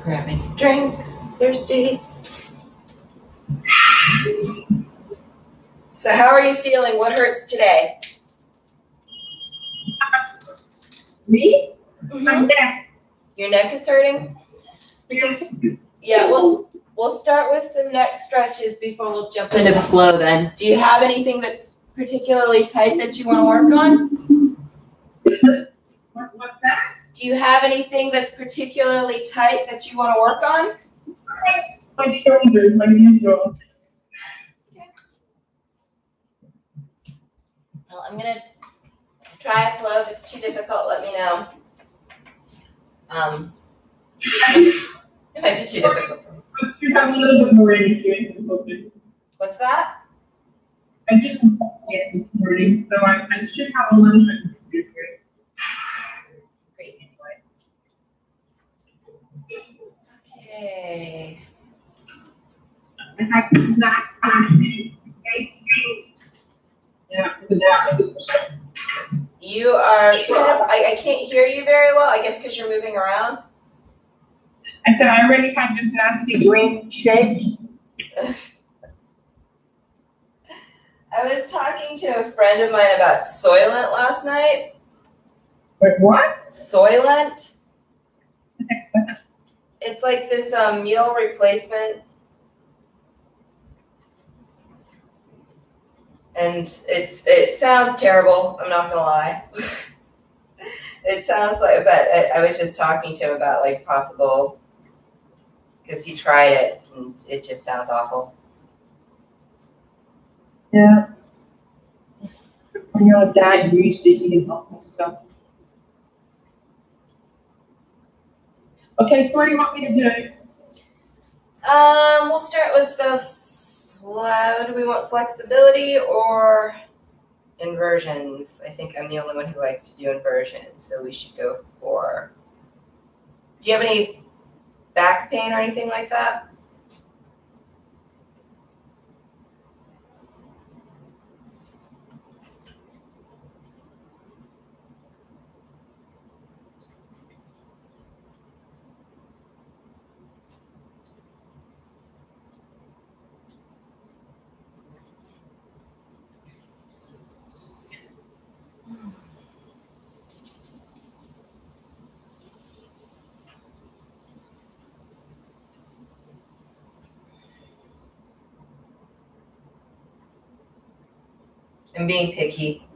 Grabbing a drink, 'cause I'm thirsty. So how are you feeling? What hurts today? Me? Mm-hmm. My neck. Your neck is hurting? Yeah, we'll start with some neck stretches before we'll jump into the flow then. Do you have anything that's particularly tight that you want to work on? What's that? Do you have anything that's particularly tight that you want to work on? My shoulders, my usual. Well, I'm going to try a flow. If it's too difficult, let me know. It might be too difficult for me. I should have a little bit more energy. What's that? I just get this morning, so I should have a little bit more energy. Great. Okay. I have to not see. Yeah. You are, I can't hear you very well, I guess because you're moving around. I said I already have this nasty green shape. I was talking to a friend of mine about Soylent last night. Wait, what? Soylent? It's like this meal replacement. And it sounds terrible, I'm not gonna lie. It sounds like, but I was just talking to him about like possible, because he tried it and it just sounds awful. Yeah. When you're on a diet, you're used to eating awful stuff. Okay, so what do you want me to do? We'll start with the flow. Do we want flexibility or inversions? I think I'm the only one who likes to do inversions, so we should go for. Do you have any back pain or anything like that? I'm being picky.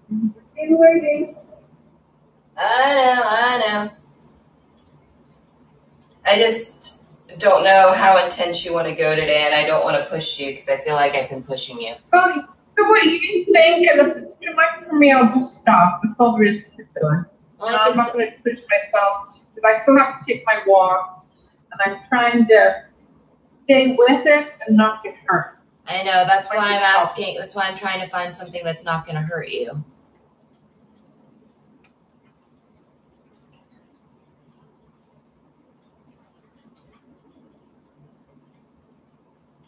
I'm waiting. I know. I just don't know how intense you want to go today, and I don't want to push you because I feel like I've been pushing you. Oh, so what you think, and if it's too much for me, I'll just stop. That's all there is to doing. Well, I'm not going to push myself because I still have to take my walk, and I'm trying to stay with it and not get hurt. I know, that's why I'm asking. That's why I'm trying to find something that's not going to hurt you.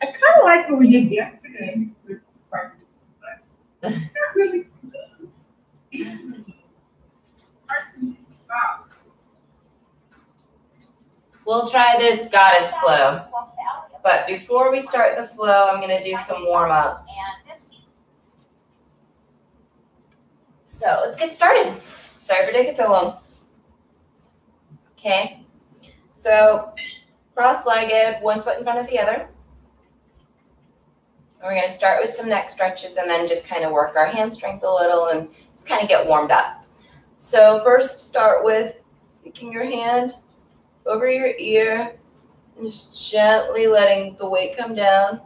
I kind of like what we did yesterday. Not really good. We'll try this goddess flow. But before we start the flow, I'm going to do some warm-ups. So let's get started. Sorry for taking so long. Okay. So cross-legged, one foot in front of the other. And we're going to start with some neck stretches and then just kind of work our hamstrings a little and just kind of get warmed up. So first start with taking your hand over your ear and just gently letting the weight come down.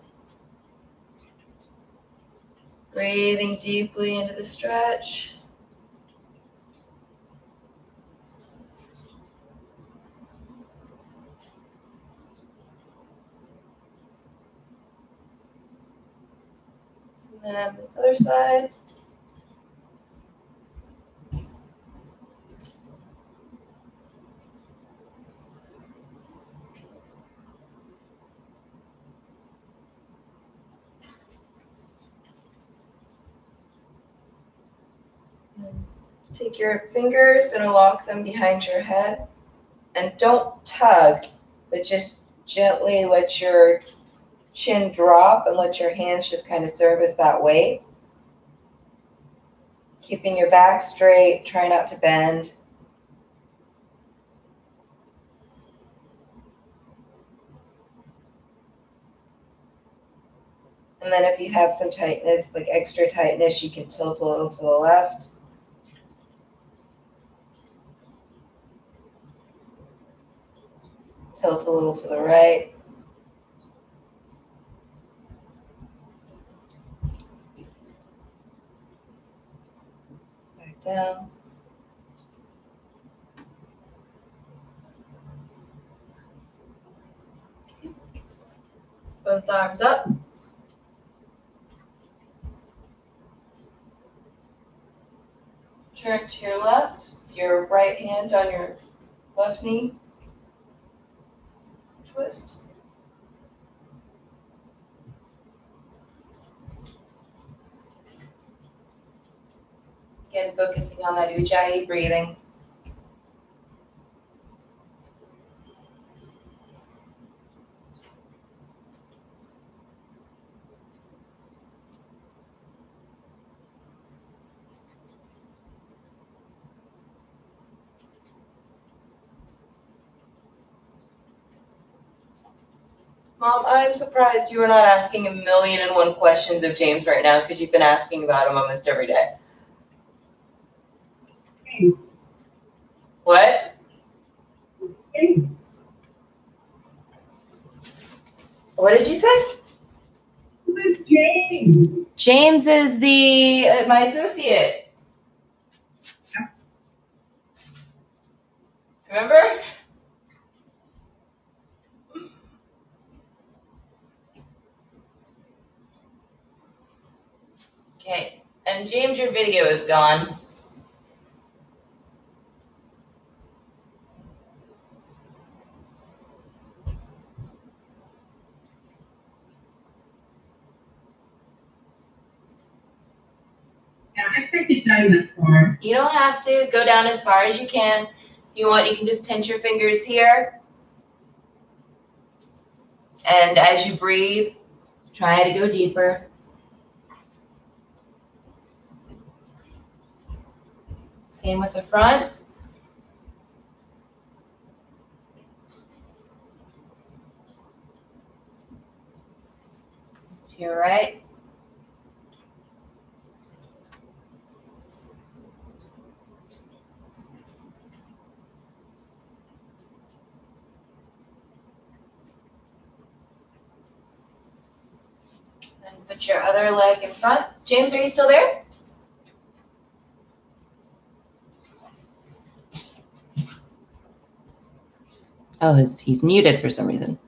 Breathing deeply into the stretch. And then the other side. Take your fingers and lock them behind your head. And don't tug, but just gently let your chin drop and let your hands just kind of serve as that weight. Keeping your back straight, try not to bend. And then if you have some tightness, like extra tightness, you can tilt a little to the left. Tilt a little to the right. Back down. Both arms up. Turn to your left, your right hand on your left knee. Twist. Again, focusing on that Ujjayi breathing. Mom, I'm surprised you are not asking 1,000,001 questions of James right now because you've been asking about him almost every day. James. What? James. What did you say? Who is James? James is my associate. Yeah. Remember? Okay, and James, your video is gone. Yeah, I think it down that far. You don't have to go down as far as you can. If you want, you can just tense your fingers here. And as you breathe, try to go deeper. Same with the front. To your right. Then put your other leg in front. James, are you still there? Oh, he's muted for some reason.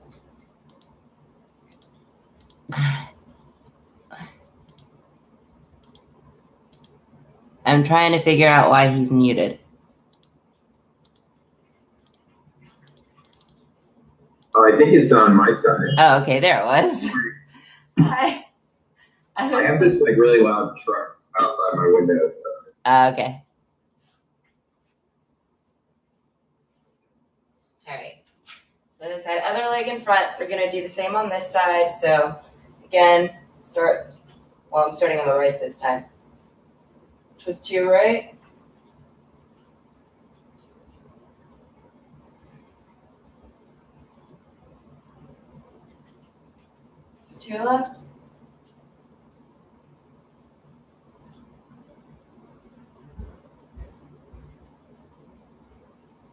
I'm trying to figure out why he's muted. Oh, I think it's on my side. Oh, okay, there it was. I have this like really loud truck outside my window. So. Okay. All right. So this side, other leg in front. We're gonna do the same on this side. So again, I'm starting on the right this time. Twist to your right. Twist to your left.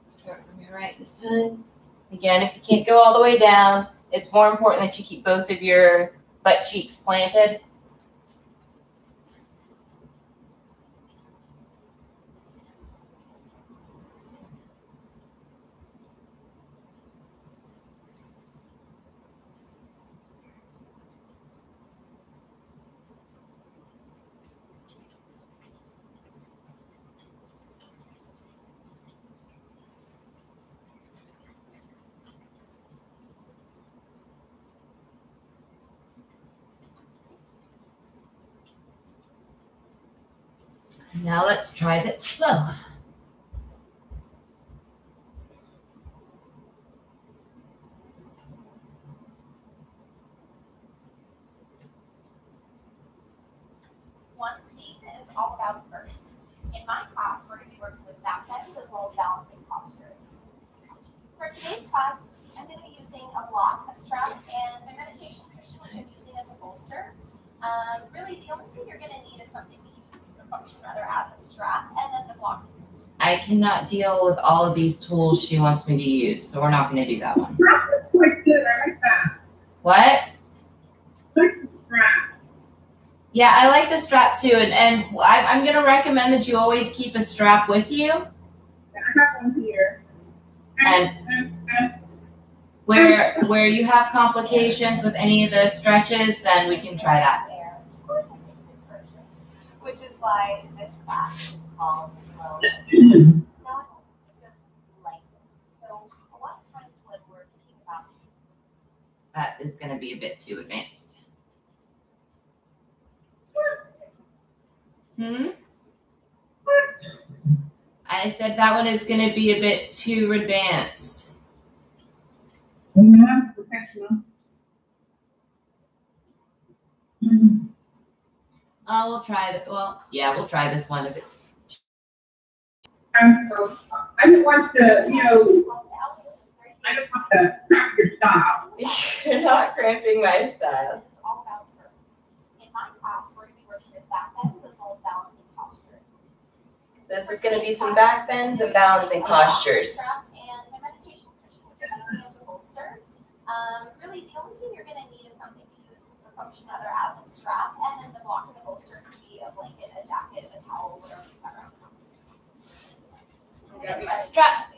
Start from your right this time. Again, if you can't go all the way down, it's more important that you keep both of your butt cheeks planted. Now let's try that slow. One thing is all about birth. In my class, we're going to be working with back bends as well as balancing postures. For today's class, I'm going to be using a block, a strap, and my meditation cushion, which I'm using as a bolster. Really, the only thing you're going to need is something to use or function rather as a strap, and then the block. I cannot deal with all of these tools she wants me to use, so we're not going to do that one. That's quite good. I like that. What? Nice and strap. Yeah, I like the strap too, and I'm going to recommend that you always keep a strap with you. I have one here. And where you have complications with any of the stretches, then we can try that. Of course, I think good version, which is why this class is called Flow. Now, I'm also thinking of lightness. So, a lot of times when we're thinking about That is going to be a bit too advanced. I said that one is going to be a bit too advanced. Yeah, professional. We'll try that. Well, yeah, we'll try this one if it's. I just want to, I don't want to crack your style. You're not cramping my style. it's all about birth. In my class, we're going to be working with back bends as well as balancing postures. This is going to be some back bends and balancing postures. And my meditation cushion, which I'm using as a bolster. Really, the only thing you're going to need is something to use or function rather as a strap, and then the block of the bolster could be a blanket, a jacket, a towel, whatever you've got around the house. Got my strap.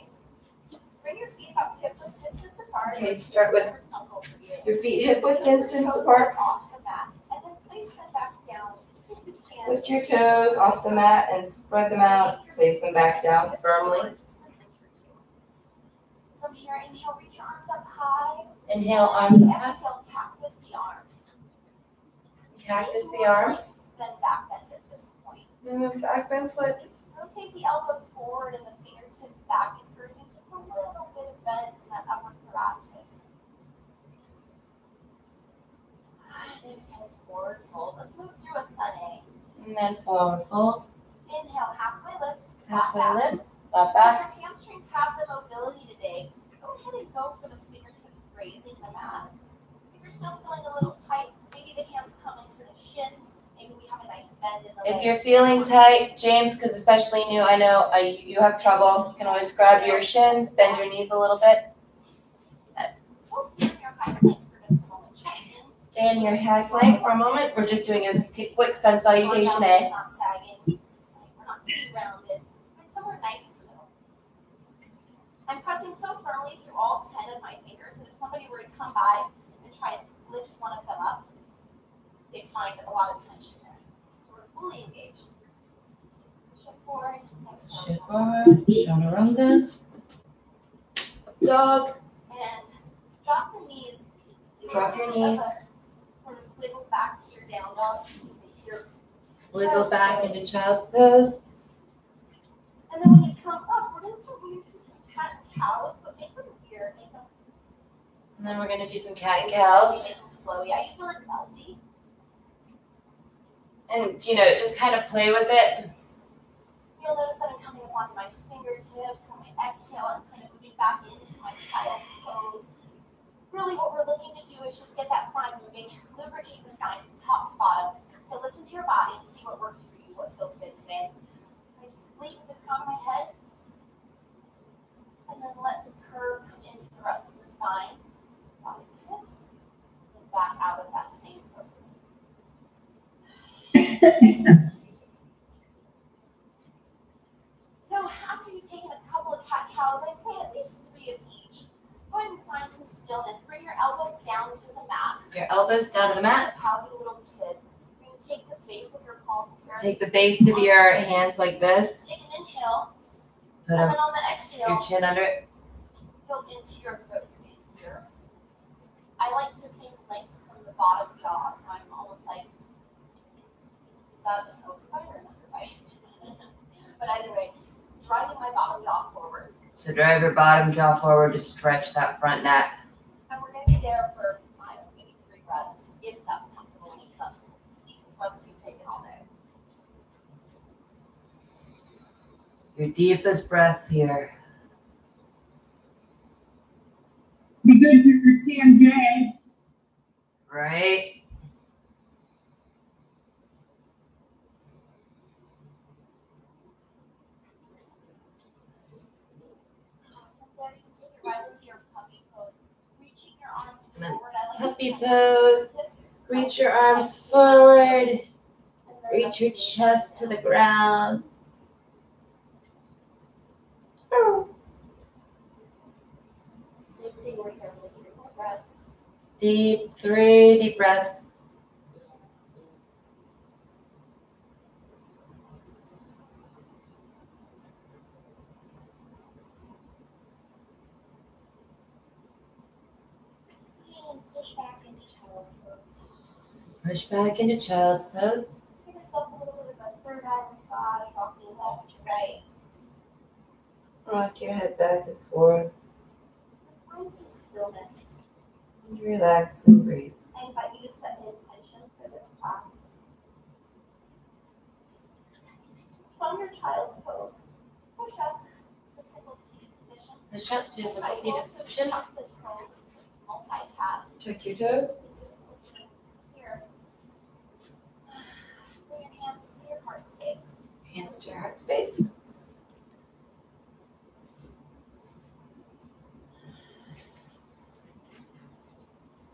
Bring your feet about hip width distance apart. Okay, start with First knuckle for you. your feet hip width distance apart. Off the mat, and then place them back down. If you can. Lift your toes off the mat and spread them out. Place them back down firmly. From here, inhale, reach your arms up high. Inhale, arms up. Exhale, cactus the arms. Cactus the arms. Then back bend at this point. And then back bend slightly. Rotate the elbows forward and the fingertips back, encouraging just a little bit of bend in that upper thoracic. And exhale, forward fold. Let's move through a sun A. And then forward fold. Inhale, halfway lift. Halfway flat back. lift. Flat back. If your hamstrings have the mobility today, go ahead and go for the fingertips grazing the mat. If you're still feeling a little tight, maybe the hands come into the shins. Maybe we have a nice bend in the legs. If you're feeling tight, James, because especially you, I know you have trouble. You can always grab your shins, bend your knees a little bit. Oh, you're in your high plank for just a moment. Check in. Stay in your high plank for a moment. We're just doing a quick sun salutation, It's not sagging. We're not too rounded. Find somewhere nice in the middle. I'm pressing so firmly through all 10 of my fingers that if somebody were to come by and try and lift one of them up, they'd find a lot of tension there. So we're fully engaged. Shift forward. Shift forward, chaturanga. Dog. And drop the knees. Do Drop a your little bit knees. of a Sort of wiggle back to your down dog. Excuse me, to your. Wiggle back into child's pose. And then when you come up, we're going to start moving through some cat and cows, but make them weird. Make them. And then we're going to do some cat and cows. Make them flow. Yeah, use the word melty. And, just kind of play with it. You'll notice that I'm coming up onto my fingertips on my exhale and kind of moving back into my child's pose. Really what we're looking to do is just get that spine moving, lubricate the spine from top to bottom. So listen to your body and see what works for you, what feels good today. So I just lean the crown of my head and then let the curve come into the rest of the spine. Body hips, and back out of that same pose. So after you've taken a couple of cat cows, I'd say at least 3 of each. Go ahead and find some stillness. Bring your elbows down to the mat. Your elbows down to the mat. Pouty little kid. You're going to take the base of your palm here. Take the base of your hands like this. Take an inhale. Put And then on the exhale, your chin under it. go into your throat space here. I like to think like from the bottom jaw, so I'm almost like, is that an overbite or an underbite? But either way, driving my bottom jaw forward. So drive your bottom jaw forward to stretch that front neck. And we're going to be there for, I don't know, maybe 3 breaths, if that's comfortable and accessible. Because once you've taken all day. Your deepest breaths here. Be good for your TMJ. Right? From there, you can take it right into your puppy pose. Reaching your arms And then forward. I like puppy to pose. Reach your arms forward. Reach your chest to the ground. Same thing right here with 3 more breaths. Deep, 3 deep breaths. And push back into child's pose. Push back into child's pose. Give yourself a little bit of a third eye massage, rocking left to right. Rock your head back and forth. Find some stillness. And relax and breathe. I invite you to set an intention for this class. From your child's pose, push up the single seated position. Push up to a simple I seated also position. tuck the toes, multitask. Tuck your toes. Here. Bring your hands to your heart space. Hands to your heart space.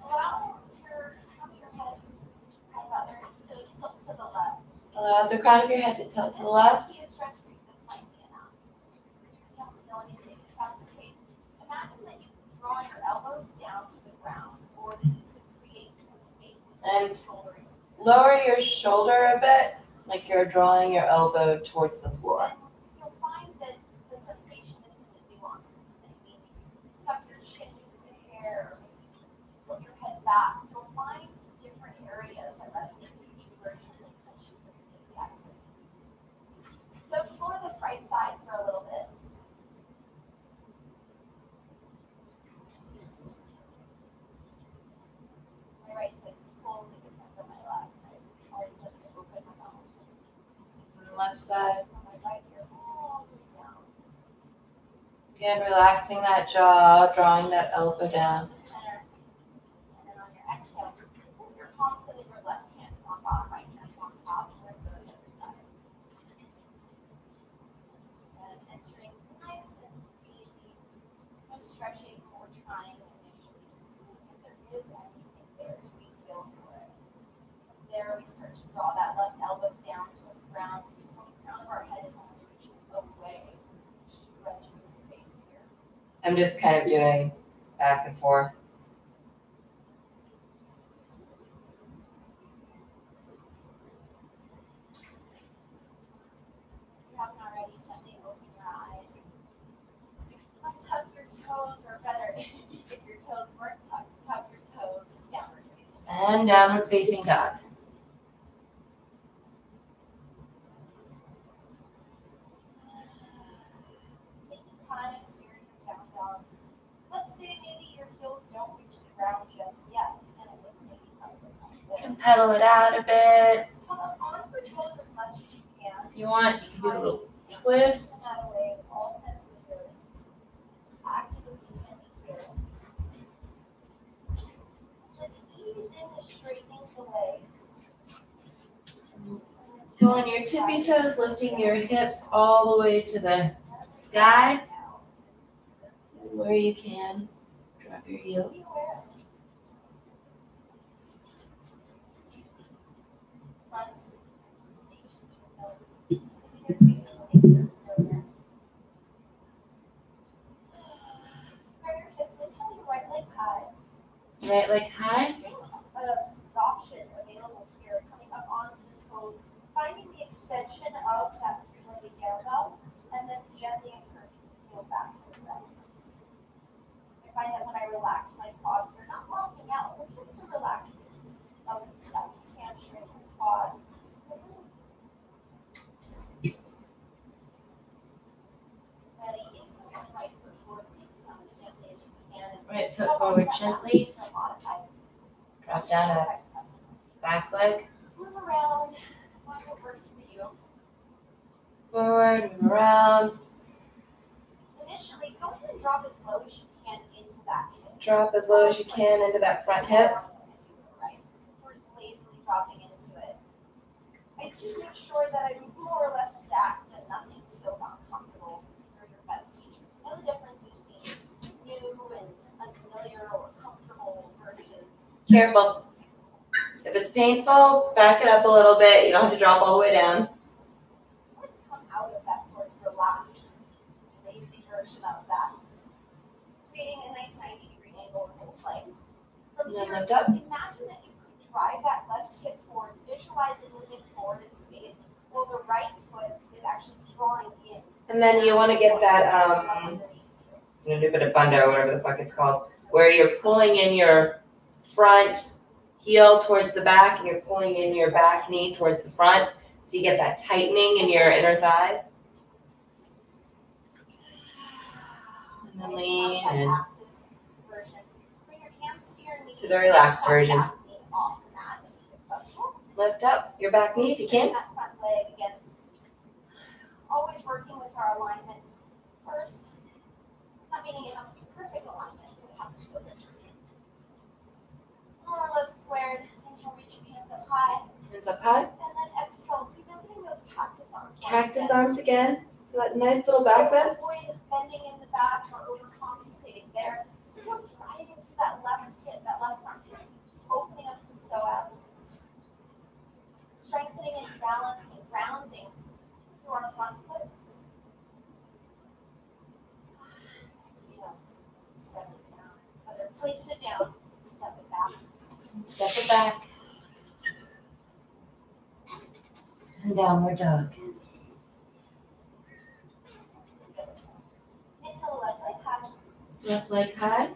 Allow your crown of your head and rather to tilt to the left. Allow the crown of your head to tilt to the left. This might be a stretch for you. This might be enough. You don't feel anything. If that's the case, imagine that you can draw your elbow down to the ground, or that you could create some space between your shoulder. Lower your shoulder a bit, like you're drawing your elbow towards the floor. And you'll find that the sensation isn't a nuance. Maybe tuck your chin into hair, tilt your head back. You'll find different areas that resonate with you where you can touch you for your daily activities. So explore this right side for a little bit. My right side's totally different than my left. I always have to open my mouth. On the left side. On my right ear, all the way down. Again, relaxing that jaw, drawing that elbow down. The center. And then on your exhale, pull your palms so that your left hand is on bottom, right hand is on top, and then go to the other side. And entering nice and easy. No stretching or trying initially. Just seeing if there is anything there to be feel for it. From there, we start to draw that left elbow down to the ground. The crown of our head is almost reaching away, stretching the space here. I'm just kind of doing back and forth. If you haven't already, gently open your eyes. Tuck your toes, or better, if your toes weren't tucked, tuck your toes downward facing. And downward facing dog. Taking time here in your down dog. Let's say maybe your heels don't reach the ground just yet, and it looks maybe something like You can this. pedal it out a bit. Come up on your toes as much as you can. If you want, you can do a little twist. That away with all 10 fingers. As active as we can be here. So to ease into straightening the legs. Go on your tippy toes, lifting your hips all the way to the sky. And where you can, drop your heels. Be aware. Front sensations familiar. Square your hips and pull your right leg high. Right leg high. Same option available here, coming up onto the toes, finding the extension of that three-legged down dog, and then gently encouraging the heel back to the ground. I find that when I relax my quads, they're not locking out, but just a relaxing of that hamstring and quad. gently. For a modified Drop down that side press. back leg. Move around, find what works for you. Forward, move around. Initially, go ahead and drop as low as you can into that hip. Drop as low as you can into that front hip. Right. We're just lazily dropping into it. I do make sure that I'm more or less stacked and nothing feels uncomfortable. You're your best teachers. Know the difference between new and unfamiliar or comfortable versus. Careful. If it's painful, back it up a little bit. You don't have to drop all the way down. Come out of that sort of relaxed, lazy version of that. Creating a nice 90-degree angle in both legs. From And then here, lift up. imagine that you could drive that left hip forward, visualize it moving forward in space, while the right foot is actually drawing in. And then you want to get that bunda or whatever the fuck it's called, where you're pulling in your front heel towards the back and you're pulling in your back knee towards the front, so you get that tightening in your inner thighs. And then lean and to the relaxed version. Lift up your back knee if you can. That front leg again. Always working with our alignment first. Not meaning it has to be perfect alignment, but it has to feel good. More or less squared. Inhale, reach your hands up high. Hands up high. And then exhale, revisiting those cactus arms. Cactus arms again. That nice little back bend. Avoid bending in the back or overcompensating there. Still driving through that left hip, that left front hip. Opening up the psoas. Strengthening and balancing, grounding through our front foot. Exhale, step it down. Whether place it down, step it back. Step it back. And downward dog. Inhale, left leg high. Left leg high.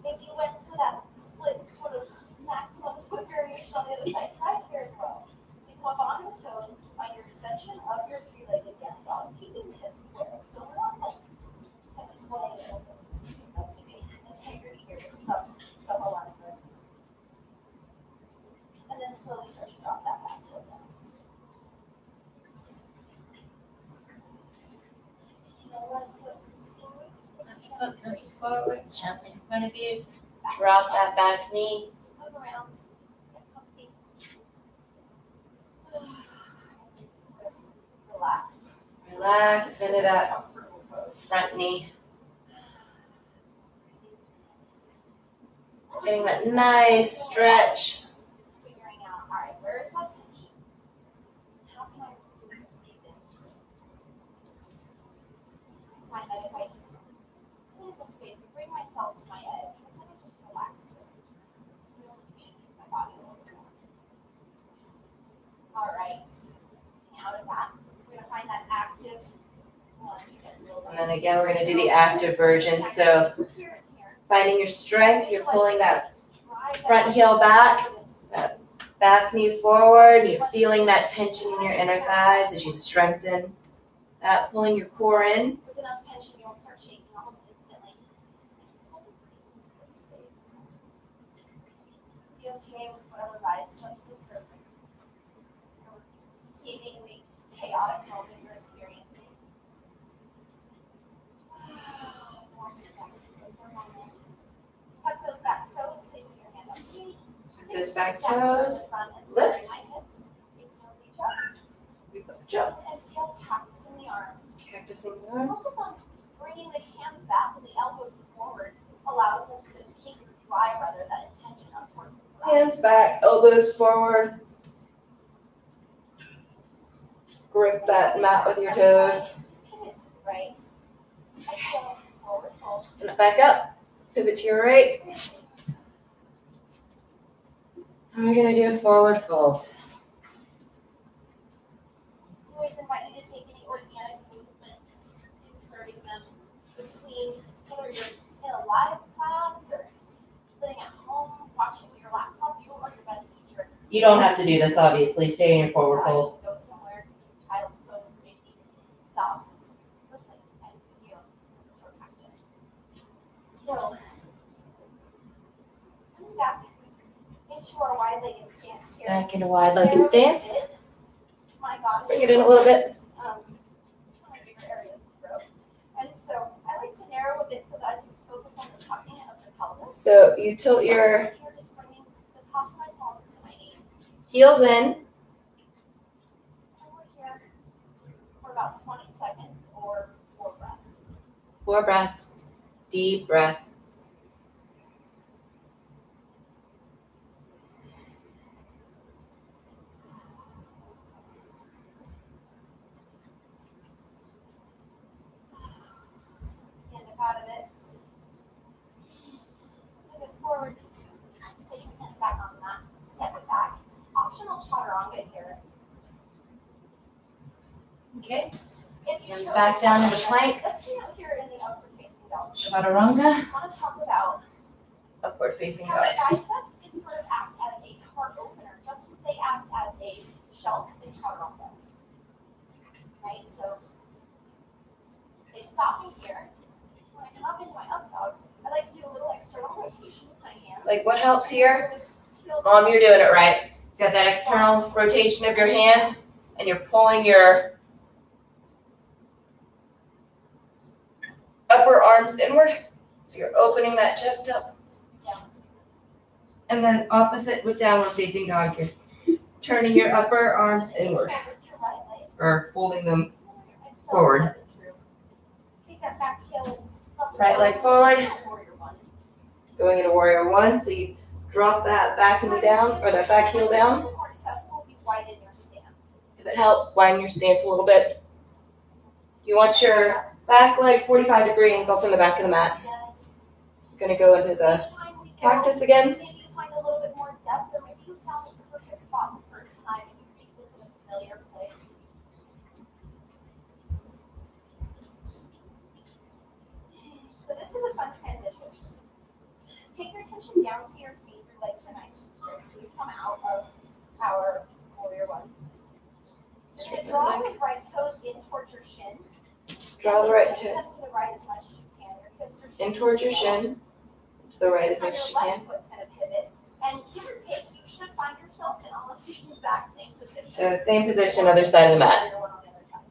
If you went for that split sort of maximum split variation on the other side, try it here as well. So you come up on the toes, find your extension of your three-legged down dog, keeping the hips square. So we're not like exploding it open. Still keeping integrity here, some alignment. And then slowly start to drop that back heel down. The left foot comes forward. Foot comes forward, gently in front of you. Drop that back knee. Move around. Get comfy. Relax. Relax into that front knee. Getting that nice stretch. Figuring out, all right, where is that tension? How can I breathe into it? I find that if I sit in this space and bring myself to my edge, I kind of just relax here. Feel the communicate with my body a little bit more. All right. Out of that, we're going to find that active lunge. And then again, we're going to do the active version. So Here and here. finding your strength, you're pulling that front heel back, that back knee forward. You're feeling that tension in your inner thighs as you strengthen that, pulling your core in. With enough tension, you'll start shaking almost instantly. Just kind of breathe into this space. Be okay with whatever rises up to the surface. Or seemingly chaotic moment you're experiencing. More step back for a moment. Tuck those back toes, placing your hand up knee. Those back toes. Lift. Jump. Exhale, cactusing the arms. Cactusing the arms. Focus on bringing the hands back and the elbows forward allows us to take the drive rather than intention up towards the right. Hands back, elbows forward. Grip that mat with your toes. Pivot to the right. Exhale, forward fold. And back up. Pivot to your right. And we're going to do a forward fold. We always invite you to take any organic movements, inserting them between whether you're in a live class or sitting at home watching your laptop. You are your best teacher. You don't have to do this, obviously. Stay in your forward fold. Go somewhere to take child's pose, maybe stop, listen, and feel. This is your practice. So, into our wide-legged stance here. Back in a wide-legged stance. My God. Bring it in a little bit. One of my bigger areas of growth. And so I like to narrow a bit so that I can focus on the tucking of the pelvis. So you tilt your Here, just bringing the tops of my palms to my knees. heels in. And we're here for about 20 seconds or 4 breaths. 4 breaths. Deep breaths. Stand up out of it. Move it forward. Put your hands back on that. Step it back. Optional chaturanga here. Okay. If you And chose back to down do into that, plank. Let's hang out here in the upward facing dog. Chaturanga. I want to talk about Upward facing how dog. our biceps can sort of act as a heart opener, just as they act as a shelf in chaturanga. Right? So they stop me here. When I come up into my up dog, I like to do a little external rotation with my hands. Like what helps here? Feel You're doing it right. Got that external rotation of your hands, and you're pulling your upper arms inward. So you're opening that chest up. down. And then opposite with downward facing dog, you're turning your upper arms inward Forward with your right leg. or folding them. Exhale, Forward. step it through. Take that back heel up and Right down. leg forward. Warrior one. Going into warrior one. So you drop that back knee down or that back heel down. A little more accessible if you widen your stance. If it helps, widen your stance a little bit. You want your back leg 45-degree angle from the back of the mat. Gonna go into the Each time we go, cactus again. maybe you find a little bit more depth, or maybe you found the perfect spot the first time and you revisit a familiar place. So this is a fun transition. Take your attention down to your feet. Your legs are nice and straight. So we come out of our warrior one. You're going to draw those right toes in towards your shin. Draw the right Hips toes to the right as much as you can. Your hips are in towards your shin. To the right as much as you Your can. left foot's going to pivot. And give or take, you should find yourself in almost the exact same position. So same position, other side of the mat. Warrior one on the other side.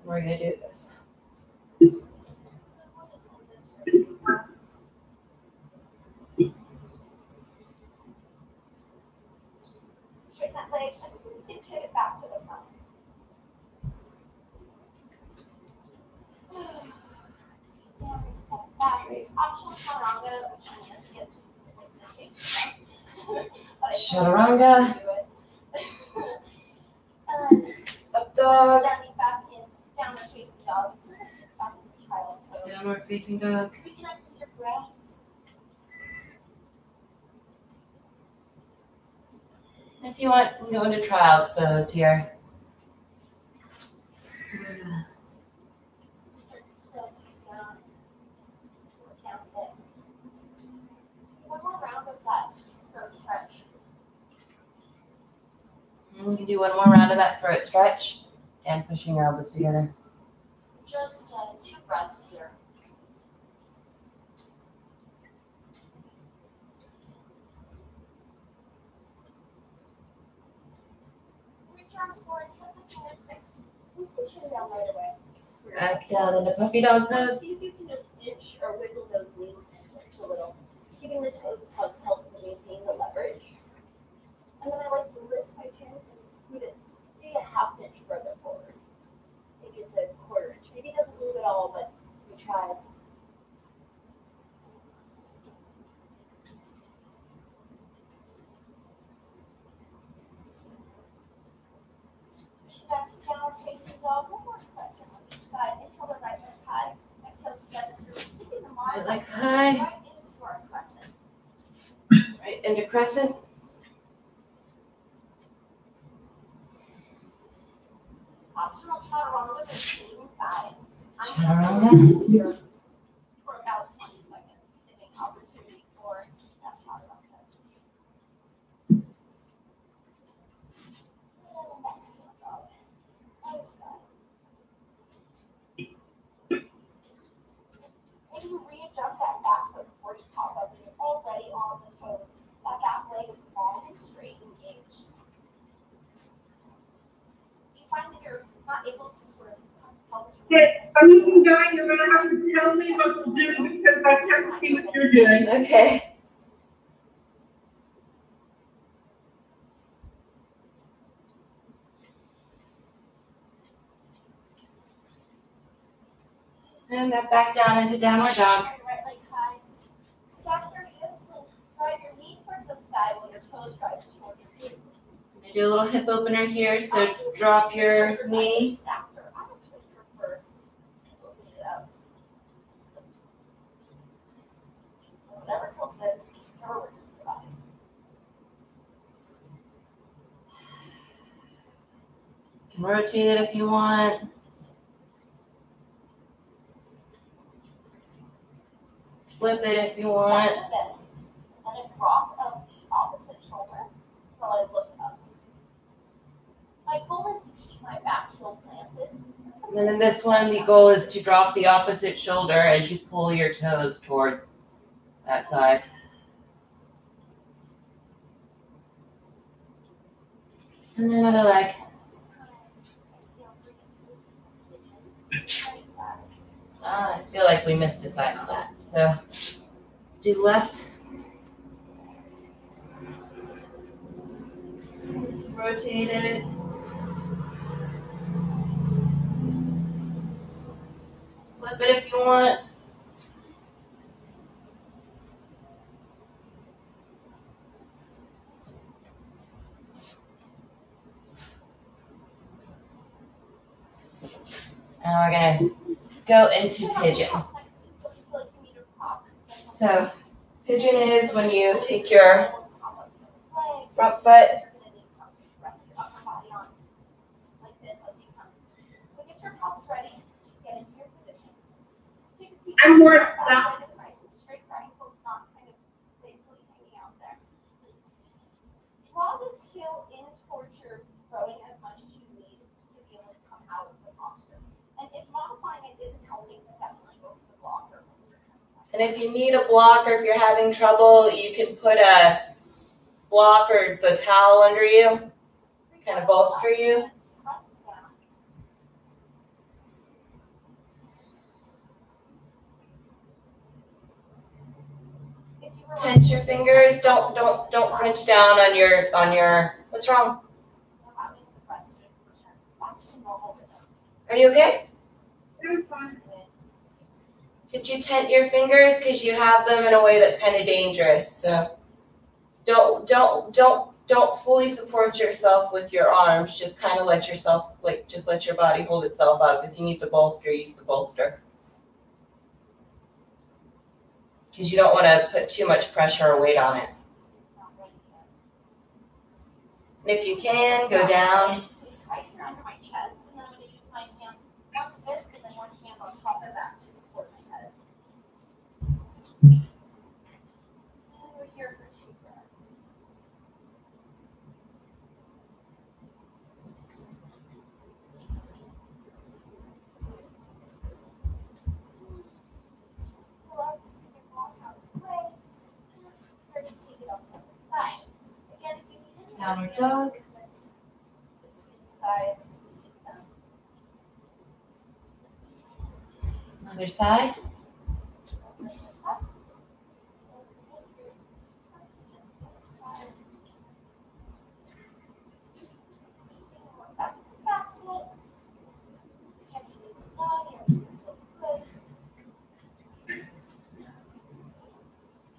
We're gonna do this. We'll just move this here. Straighten that leg and see if you can pivot back to the front. Down and step back. Optional chaturanga, which I'm gonna skip because it makes no shape. But I still Chaturanga. do it. And then Up dog. landing back in downward facing dog. Sometimes you're back in child's pose. Downward facing dog. Reconnect with your breath. If you want, you can go into child's pose here. So we start to slow things down. Look down a bit. One more round of that throat stretch. And you can do one more round of that throat stretch and pushing your elbows together. Just 2 breaths here. Reach arms forward, tip the fingertips. Please put your chin down right away. Back down into puppy dog pose. See if you can just inch or wiggle those knees just a little. Keeping the toes tucked helps to maintain the leverage. And then I like to lift my chin and scoot it maybe a half inch further forward. Maybe it's a quarter inch. Maybe it doesn't move at all, but we try. Pushing back to downward facing dog. One more crescent on each side. Inhale the right leg high. Exhale, step it through. Sticking the Right mind leg high. right into our crescent. Right into crescent. Optional chaturanga with the same sides. I'm Chaturanga. going to here for about 20 seconds, giving opportunity for that chaturanga. And back to down dog. Other side. Maybe you readjust that back foot before you pop up and you're already When you can go, you're gonna have to tell me what to do because I can't see what you're doing. Okay. And that back down into downward dog. Turn your right leg high. Stack your hips and drive your knee towards the sky while your toes drive toward your hips. I'm gonna do a little hip opener here, so drop your knee. Stacked, or I actually prefer opening it up. So whatever feels good, whatever works for your body. You can rotate it if you want. Flip it if you want. Stand and bend, and a drop of the opposite shoulder while I look up. My goal is to keep my back heel planted. And then in this one, the goal is to drop the opposite shoulder as you pull your toes towards that side. And then another leg. I feel like we missed a side on that. So let's do left. Rotate it. Flip it if you want. And we're gonna go into pigeon. So pigeon is when you take your front foot. I'm more that. It's nice and straight, your ankle's not kind of lazily hanging out there. Draw this heel in towards your growing as much as you need to be able to come out of the posture. And if modifying it isn't helping, definitely go for the blocker. And if you need a block or if you're having trouble, you can put a block or the towel under you, kind of bolster you. Tense your fingers. Don't crunch down on your. What's wrong? Are you okay? I'm fine. Could you tent your fingers because you have them in a way that's kind of dangerous? So don't fully support yourself with your arms. Just kind of let yourself just let your body hold itself up. If you need the bolster, use the bolster. Because you don't want to put too much pressure or weight on it. And if you can, go down. It's right here under my chest, and then I'm going to use my hand, one fist, and then one hand on top of that to support my head. And we're here for 2 breaths. Downward dog. Other side.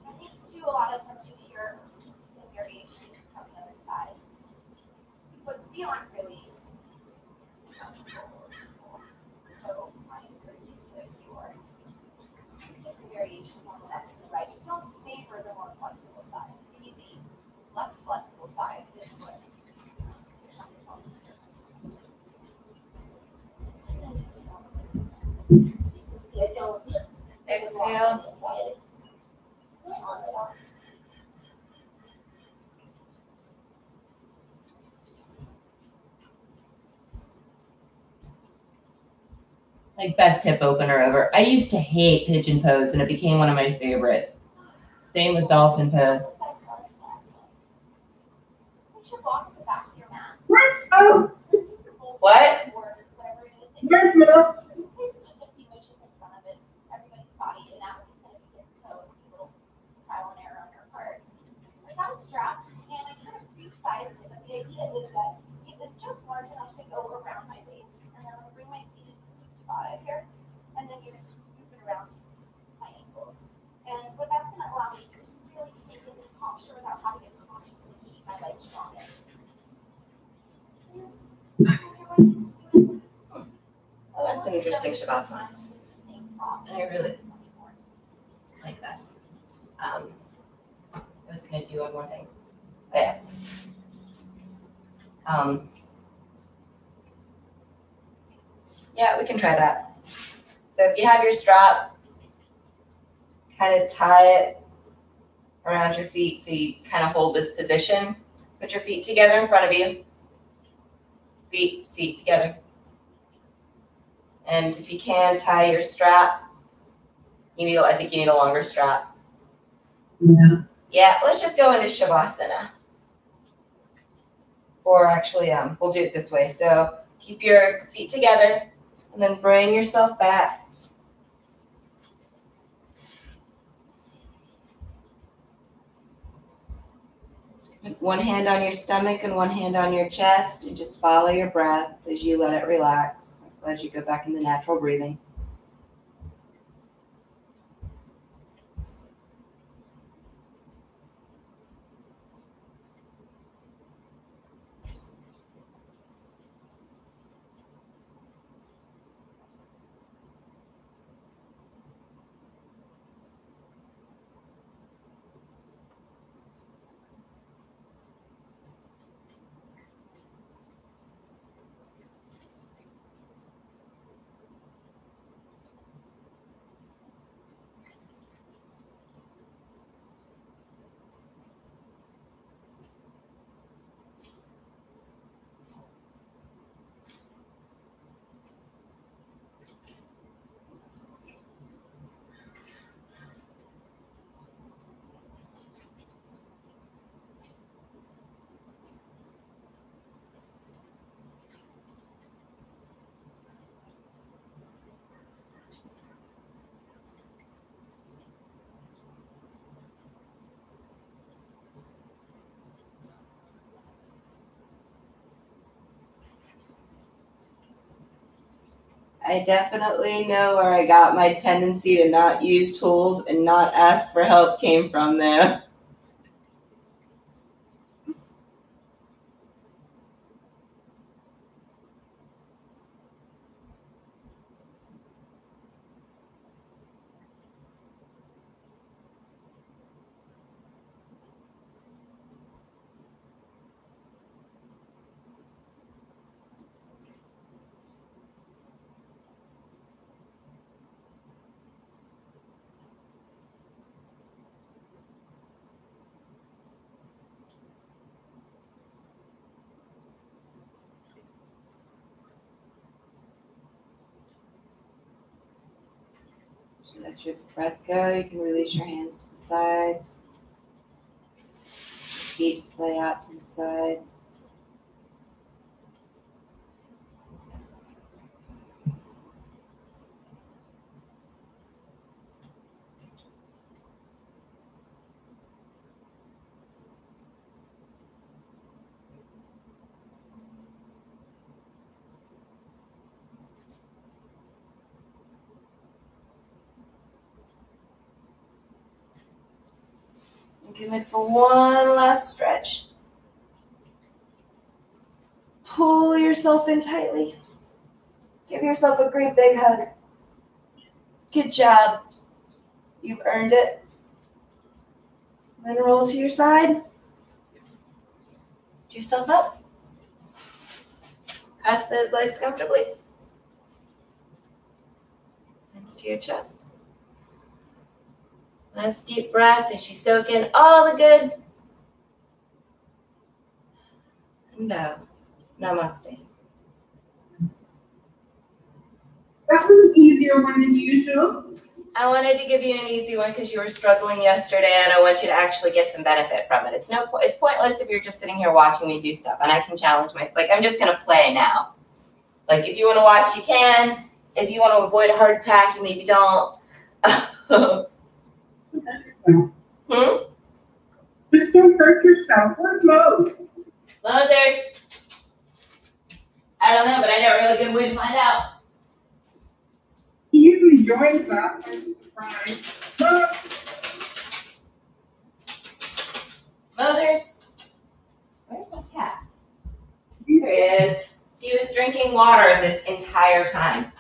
I think too, a lot of times you hear some variation from the other side, but we aren't really comfortable. So I encourage you to explore different variations on the left and the right. Don't favor the more flexible side. Maybe the less flexible side is what is on the surface. So you can see I don't Exhale. on this side. On the left. Like best hip opener ever. I used to hate pigeon pose and it became one of my favorites. Same with dolphin pose. Where's oh? What? Where's Mel? the idea is that it is just large enough to go around my waist, and then I'm gonna bring my feet into the sweet spot here, and then just loop it around my ankles. And what that's gonna allow me to do is really sink into the posture without having to consciously keep my legs strong. Oh, that's an interesting shavasana. I really like that. I was gonna do one more thing. Oh, yeah. Yeah, we can try that. So if you have your strap, kind of tie it around your feet so you kind of hold this position. Put your feet together in front of you. Feet together. And if you can, tie your strap. I think you need a longer strap. Yeah. Yeah, let's just go into Shavasana. Or actually, we'll do it this way. So keep your feet together and then bring yourself back. One hand on your stomach and one hand on your chest, and just follow your breath as you let it relax, as you go back into natural breathing. I definitely know where I got my tendency to not use tools and not ask for help came from there. Let your breath go. You can release your hands to the sides. Feet splay out to the sides. And commit for one last stretch. Pull yourself in tightly. Give yourself a great big hug. Good job. You've earned it. Then roll to your side. Lift yourself up. Press those legs comfortably. Hands to your chest. Last deep breath as you soak in all the good. And bow. Namaste. That was an easier one than usual. I wanted to give you an easy one because you were struggling yesterday, and I want you to actually get some benefit from it. It's pointless if you're just sitting here watching me do stuff, and I can challenge I'm just gonna play now. Like, if you want to watch, you can. If you want to avoid a heart attack, you maybe don't. Just don't hurt yourself. Where's Mo? Mosers. I don't know, but I know a really good way to find out. He usually joins us. I'm surprised. Mosers. Where's my cat? There he is. He was drinking water this entire time.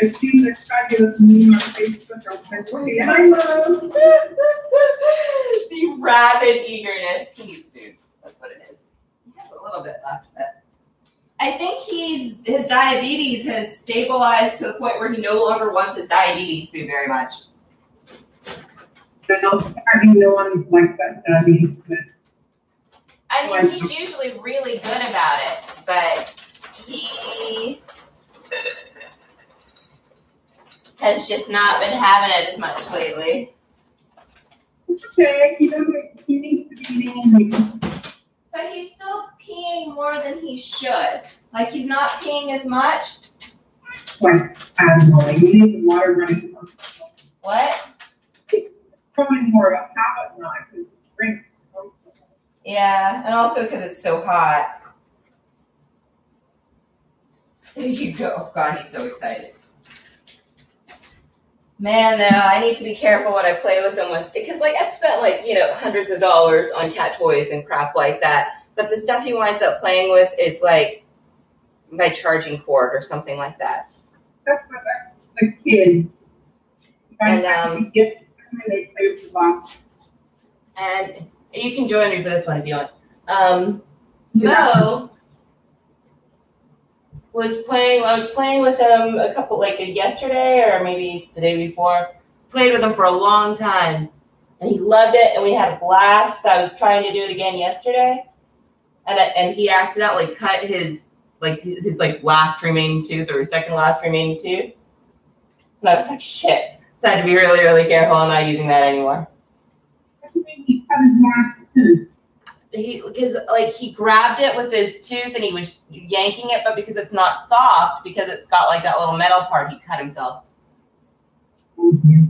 I've seen this fabulous meme on Facebook. I was like, okay, hi, Mom. The rabid eagerness. He needs food. That's what it is. He has a little bit left, but I think his diabetes has stabilized to the point where he no longer wants his diabetes food very much. Apparently no one likes that diabetes food. I mean, he's usually really good about it, but he has just not been having it as much lately. It's okay. He needs to be eating. But he's still peeing more than he should. Like, he's not peeing as much. Like, I don't know. Like, he needs the water running. What? It's probably more of a habit now because he drinks. Yeah, and also because it's so hot. There you go. Oh, God, he's so excited. Man, though, I need to be careful what I play with him with. Because, like, I've spent, like, hundreds of dollars on cat toys and crap like that. But the stuff he winds up playing with is, like, my charging cord or something like that. That's what the kids. And, they play with the box. And you can join me for this one if you want. Mo was playing. I was playing with him a couple, like yesterday or maybe the day before. Played with him for a long time, and he loved it, and we had a blast. I was trying to do it again yesterday, and he accidentally cut his last remaining tooth or his second last remaining tooth. And I was like, shit. So I had to be really, really careful. I'm not using that anymore. He cut his last tooth. He grabbed it with his tooth and he was yanking it, but because it's not soft, because it's got like that little metal part, he cut himself. Mm-hmm.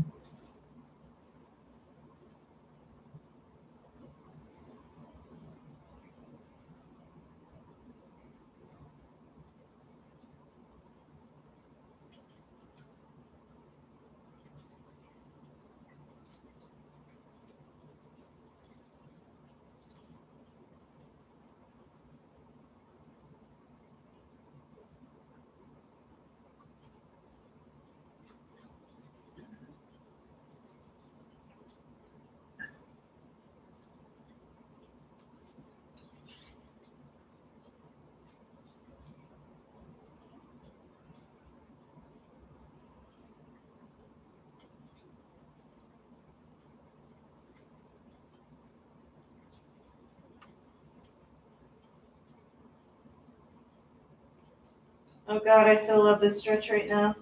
Oh God, I still love this stretch right now.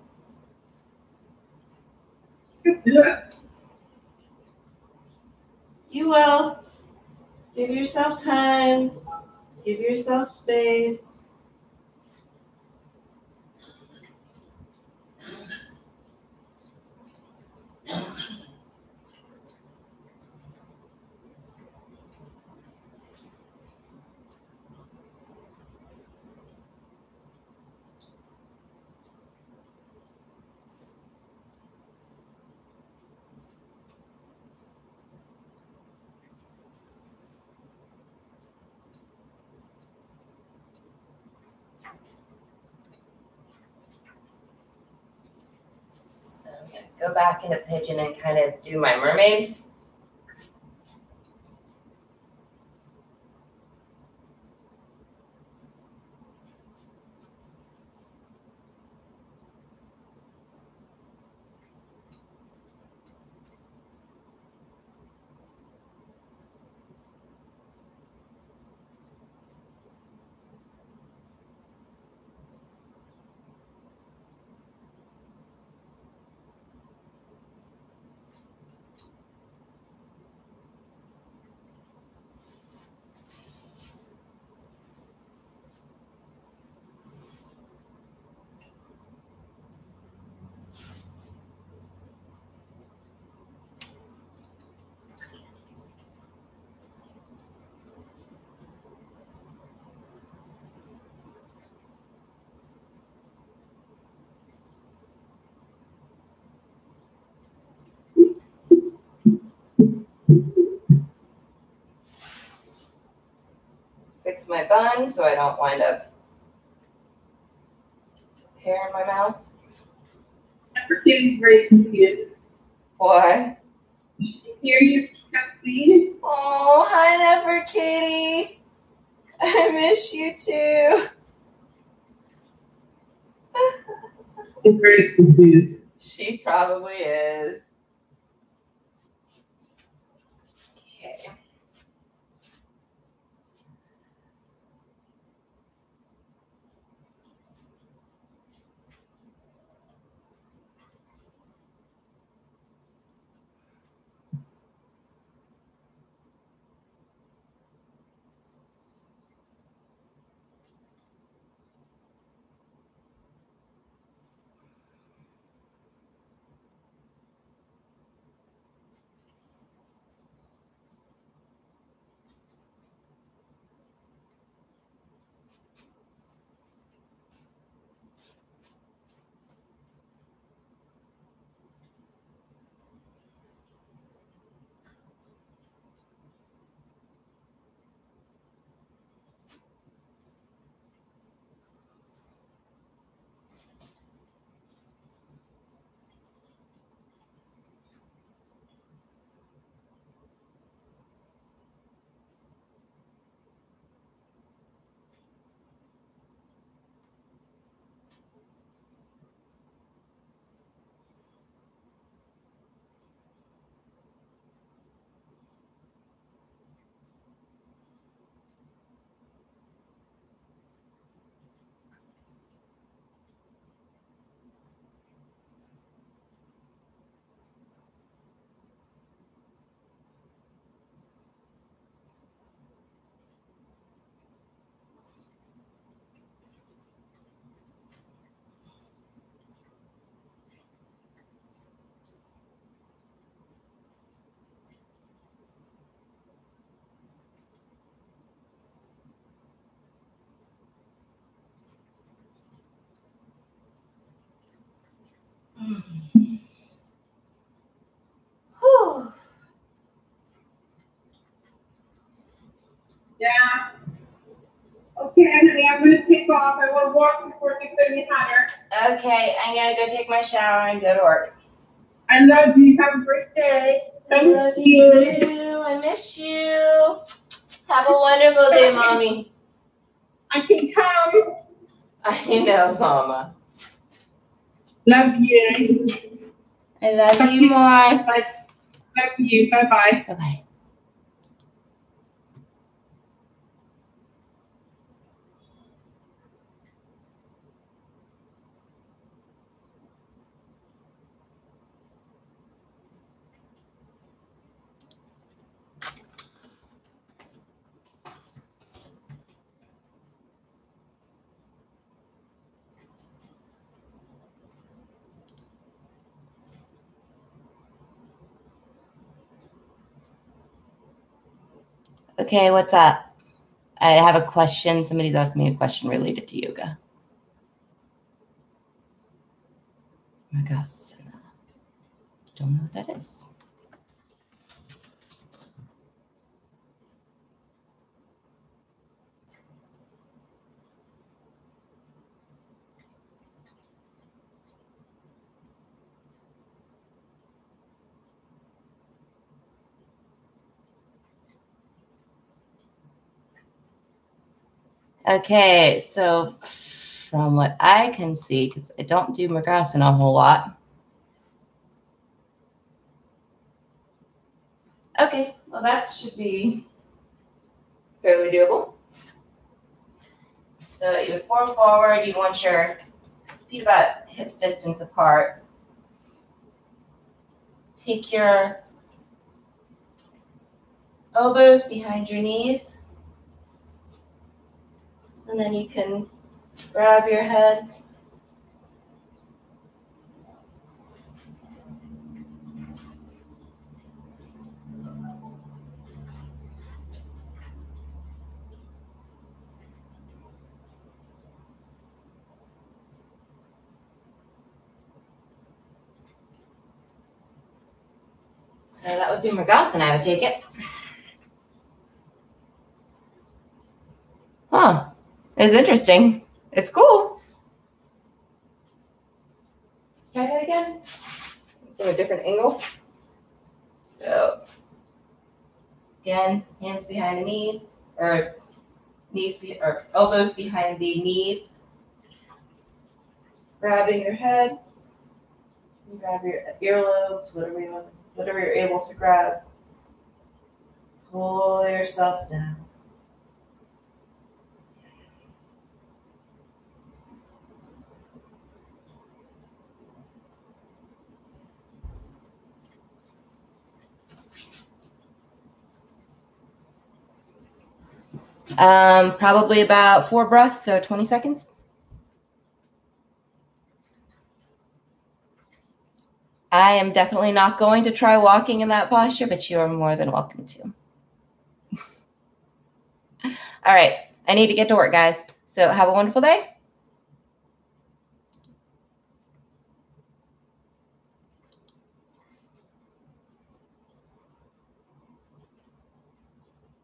Yeah. You will. Give yourself time. Give yourself space. So I'm going to go back into pigeon and kind of do my mermaid. fix my bun so I don't wind up hair in my mouth. Nefertiti's very confused. Why? Here you can see. Oh, hi, Nefertiti. I miss you too. She's very confused. She probably is. Okay. Whew. Yeah. Okay, honey, I'm gonna take off. I want to walk before it gets any hotter. Okay, I'm gonna go take my shower and go to work. I love you. Have a great day. I love you too. I miss you. Have a wonderful day, Mommy. I can come. I know, Mama. Love you. I love you more. Bye. Love you. Bye bye. Bye-bye. Okay, what's up? I have a question. Somebody's asked me a question related to yoga. Oh my gosh. Don't know what that is. Okay, so from what I can see, because I don't do Mergasana a whole lot. Okay, well that should be fairly doable. So you would form forward, you want your feet about hips distance apart. Take your elbows behind your knees. And then you can grab your head. So that would be Mergasana, I would take it. Huh. It's interesting. It's cool. Let's try that again. From a different angle. So, again, hands behind the knees, or elbows behind the knees. Grabbing your head. Grab your earlobes, whatever you're able to grab. Pull yourself down. Probably about 4 breaths, so 20 seconds. I am definitely not going to try walking in that posture, but you are more than welcome to. All right, I need to get to work, guys. So have a wonderful day.